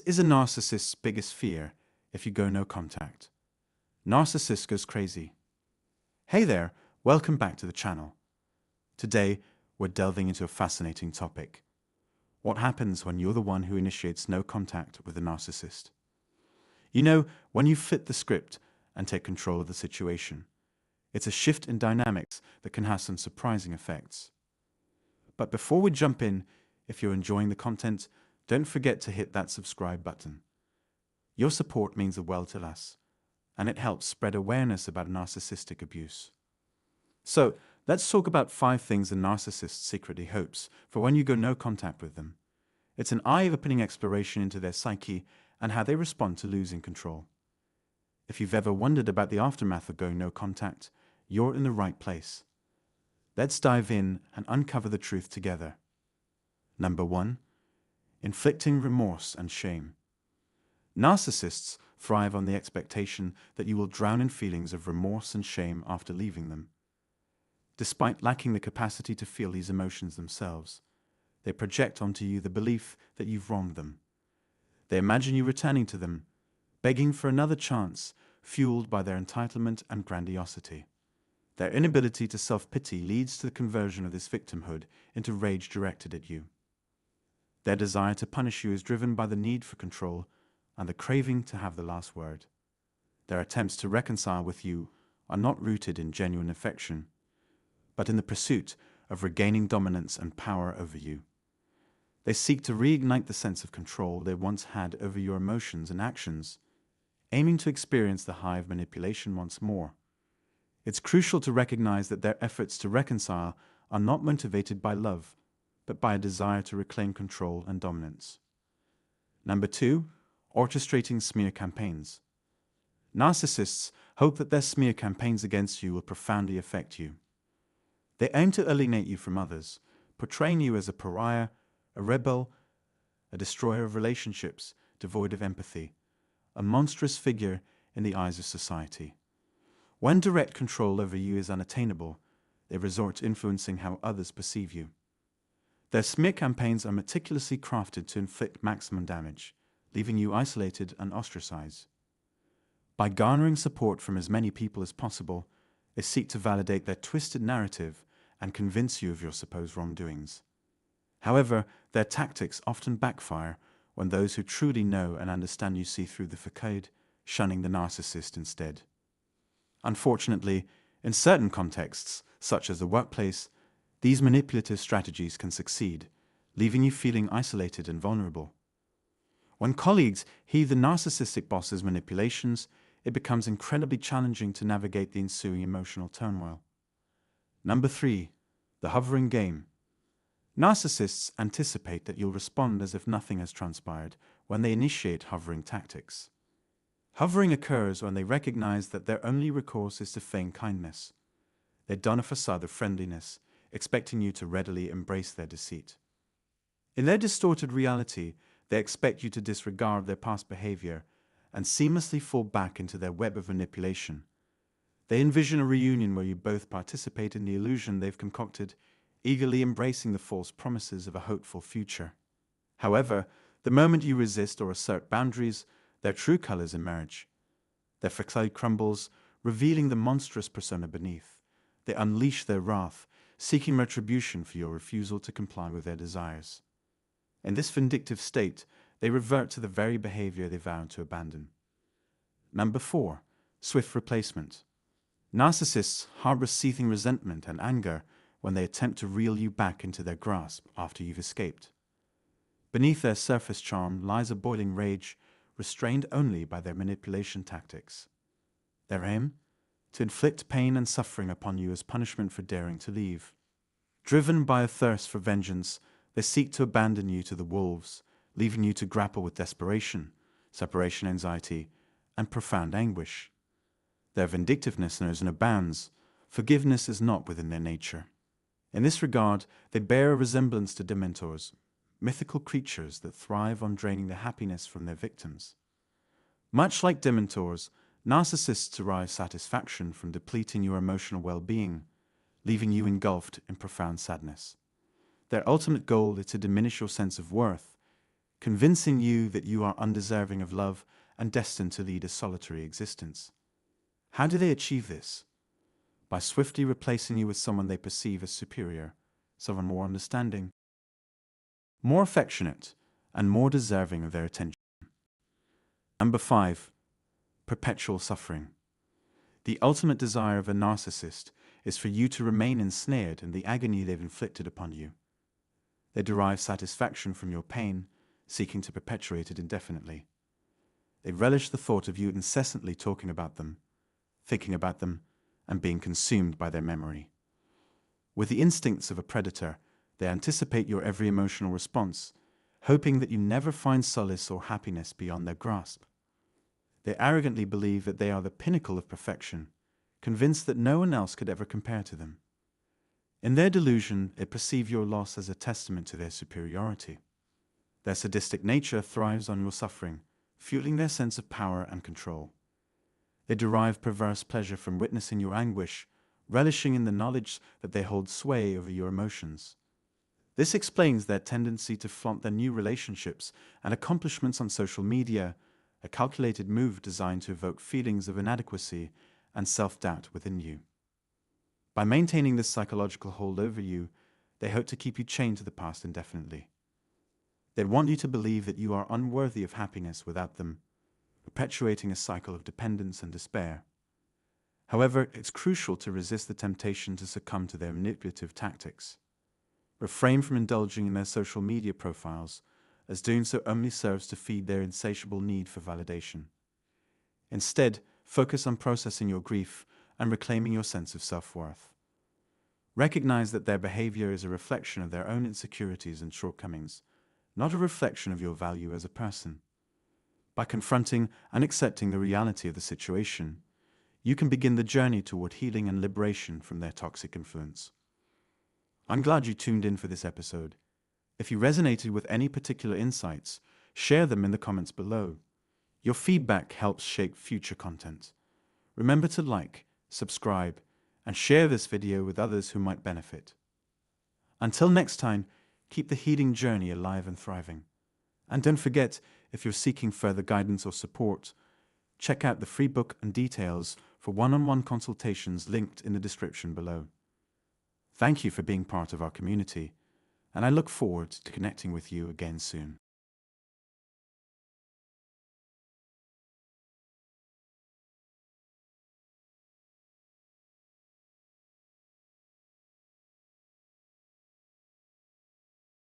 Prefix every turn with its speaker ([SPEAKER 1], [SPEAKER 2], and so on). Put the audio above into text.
[SPEAKER 1] is a narcissist's biggest fear if you go no contact. Narcissist goes crazy. Hey there, welcome back to the channel. Today, we're delving into a fascinating topic. What happens when you're the one who initiates no contact with a narcissist? You know, when you flip the script and take control of the situation. It's a shift in dynamics that can have some surprising effects. But before we jump in, if you're enjoying the content, don't forget to hit that subscribe button. Your support means the world to us, and it helps spread awareness about narcissistic abuse. So, let's talk about 5 things a narcissist secretly hopes for when you go no contact with them. It's an eye-opening exploration into their psyche and how they respond to losing control. If you've ever wondered about the aftermath of going no contact, you're in the right place. Let's dive in and uncover the truth together. Number 1. Inflicting remorse and shame. Narcissists thrive on the expectation that you will drown in feelings of remorse and shame after leaving them. Despite lacking the capacity to feel these emotions themselves, they project onto you the belief that you've wronged them. They imagine you returning to them, begging for another chance, fueled by their entitlement and grandiosity. Their inability to self-pity leads to the conversion of this victimhood into rage directed at you. Their desire to punish you is driven by the need for control and the craving to have the last word. Their attempts to reconcile with you are not rooted in genuine affection, but in the pursuit of regaining dominance and power over you. They seek to reignite the sense of control they once had over your emotions and actions, aiming to experience the high of manipulation once more. It's crucial to recognize that their efforts to reconcile are not motivated by love, but by a desire to reclaim control and dominance. Number 2, orchestrating smear campaigns. Narcissists hope that their smear campaigns against you will profoundly affect you. They aim to alienate you from others, portraying you as a pariah, a rebel, a destroyer of relationships, devoid of empathy, a monstrous figure in the eyes of society. When direct control over you is unattainable, they resort to influencing how others perceive you. Their smear campaigns are meticulously crafted to inflict maximum damage, leaving you isolated and ostracized. By garnering support from as many people as possible, they seek to validate their twisted narrative and convince you of your supposed wrongdoings. However, their tactics often backfire when those who truly know and understand you see through the facade, shunning the narcissist instead. Unfortunately, in certain contexts, such as the workplace, these manipulative strategies can succeed, leaving you feeling isolated and vulnerable. When colleagues heed the narcissistic boss's manipulations, it becomes incredibly challenging to navigate the ensuing emotional turmoil. Number 3. The hovering game. Narcissists anticipate that you'll respond as if nothing has transpired when they initiate hovering tactics. Hovering occurs when they recognize that their only recourse is to feign kindness. They don a facade of friendliness, expecting you to readily embrace their deceit. In their distorted reality, they expect you to disregard their past behavior and seamlessly fall back into their web of manipulation. They envision a reunion where you both participate in the illusion they've concocted, eagerly embracing the false promises of a hopeful future. However, the moment you resist or assert boundaries, their true colors emerge. Their facade crumbles, revealing the monstrous persona beneath. They unleash their wrath, seeking retribution for your refusal to comply with their desires. In this vindictive state, they revert to the very behavior they vowed to abandon. Number 4. Swift replacement. Narcissists harbor seething resentment and anger when they attempt to reel you back into their grasp after you've escaped. Beneath their surface charm lies a boiling rage, restrained only by their manipulation tactics. Their aim? To inflict pain and suffering upon you as punishment for daring to leave. Driven by a thirst for vengeance, they seek to abandon you to the wolves, leaving you to grapple with desperation, separation anxiety, and profound anguish. Their vindictiveness knows no bounds. Forgiveness is not within their nature. In this regard, they bear a resemblance to dementors, mythical creatures that thrive on draining the happiness from their victims. Much like dementors, narcissists derive satisfaction from depleting your emotional well-being, leaving you engulfed in profound sadness. Their ultimate goal is to diminish your sense of worth, convincing you that you are undeserving of love and destined to lead a solitary existence. How do they achieve this? By swiftly replacing you with someone they perceive as superior, someone more understanding, more affectionate, and more deserving of their attention. Number 5. Perpetual suffering. The ultimate desire of a narcissist is for you to remain ensnared in the agony they've inflicted upon you. They derive satisfaction from your pain, seeking to perpetuate it indefinitely. They relish the thought of you incessantly talking about them, thinking about them, and being consumed by their memory. With the instincts of a predator, they anticipate your every emotional response, hoping that you never find solace or happiness beyond their grasp. They arrogantly believe that they are the pinnacle of perfection, convinced that no one else could ever compare to them. In their delusion, they perceive your loss as a testament to their superiority. Their sadistic nature thrives on your suffering, fueling their sense of power and control. They derive perverse pleasure from witnessing your anguish, relishing in the knowledge that they hold sway over your emotions. This explains their tendency to flaunt their new relationships and accomplishments on social media, a calculated move designed to evoke feelings of inadequacy and self-doubt within you. By maintaining this psychological hold over you, they hope to keep you chained to the past indefinitely. They want you to believe that you are unworthy of happiness without them, perpetuating a cycle of dependence and despair. However, it's crucial to resist the temptation to succumb to their manipulative tactics. Refrain from indulging in their social media profiles, as doing so only serves to feed their insatiable need for validation. Instead, focus on processing your grief and reclaiming your sense of self-worth. Recognize that their behavior is a reflection of their own insecurities and shortcomings, not a reflection of your value as a person. By confronting and accepting the reality of the situation, you can begin the journey toward healing and liberation from their toxic influence. I'm glad you tuned in for this episode. If you resonated with any particular insights, share them in the comments below. Your feedback helps shape future content. Remember to like, subscribe, and share this video with others who might benefit. Until next time, keep the healing journey alive and thriving. And don't forget, if you're seeking further guidance or support, check out the free book and details for one-on-one consultations linked in the description below. Thank you for being part of our community, and I look forward to connecting with you again soon.